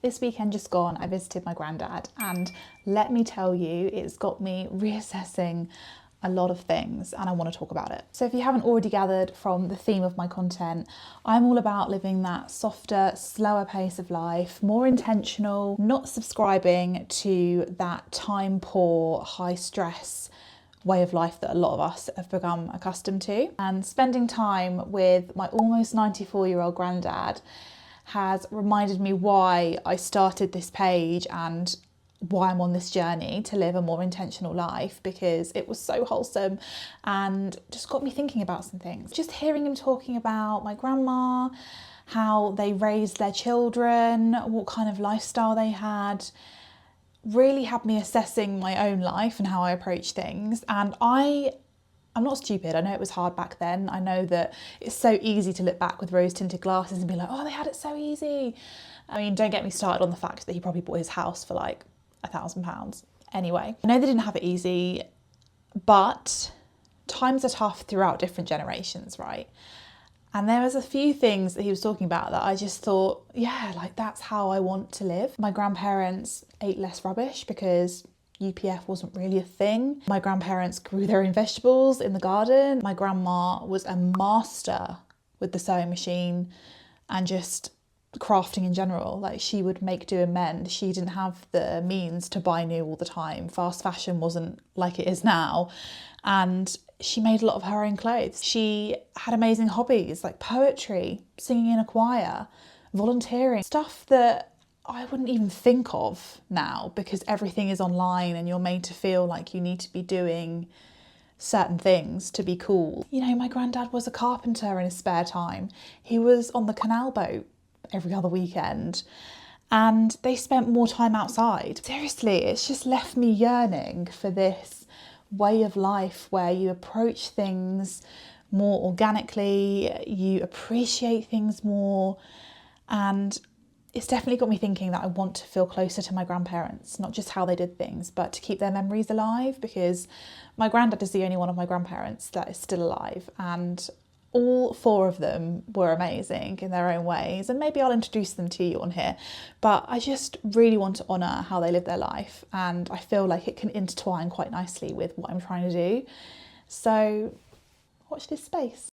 This weekend just gone, I visited my granddad, and let me tell you, it's got me reassessing a lot of things, and I want to talk about it. So if you haven't already gathered from the theme of my content, I'm all about living that softer, slower pace of life, more intentional, not subscribing to that time poor, high stress way of life that a lot of us have become accustomed to. And spending time with my almost 94-year-old granddad has reminded me why I started this page and why I'm on this journey to live a more intentional life, because it was so wholesome and just got me thinking about some things. Just hearing him talking about my grandma, how they raised their children, what kind of lifestyle they had, really had me assessing my own life and how I approach things. And I'm not stupid. I know it was hard back then. I know that it's so easy to look back with rose-tinted glasses and be like, oh, they had it so easy. I mean, don't get me started on the fact that he probably bought his house for like £1,000. Anyway, I know they didn't have it easy, but times are tough throughout different generations, right? And there was a few things that he was talking about that I just thought, yeah, like that's how I want to live. My grandparents ate less rubbish because UPF wasn't really a thing. My grandparents grew their own vegetables in the garden. My grandma was a master with the sewing machine and just crafting in general. Like, she would make do and mend. She didn't have the means to buy new all the time. Fast fashion wasn't like it is now. And she made a lot of her own clothes. She had amazing hobbies like poetry, singing in a choir, volunteering, stuff that I wouldn't even think of now because everything is online and you're made to feel like you need to be doing certain things to be cool. You know, my granddad was a carpenter in his spare time. He was on the canal boat every other weekend and they spent more time outside. Seriously, it's just left me yearning for this way of life where you approach things more organically, you appreciate things more, and it's definitely got me thinking that I want to feel closer to my grandparents, not just how they did things, but to keep their memories alive, because my granddad is the only one of my grandparents that is still alive, and all four of them were amazing in their own ways, and maybe I'll introduce them to you on here, but I just really want to honour how they live their life, and I feel like it can intertwine quite nicely with what I'm trying to do. So watch this space.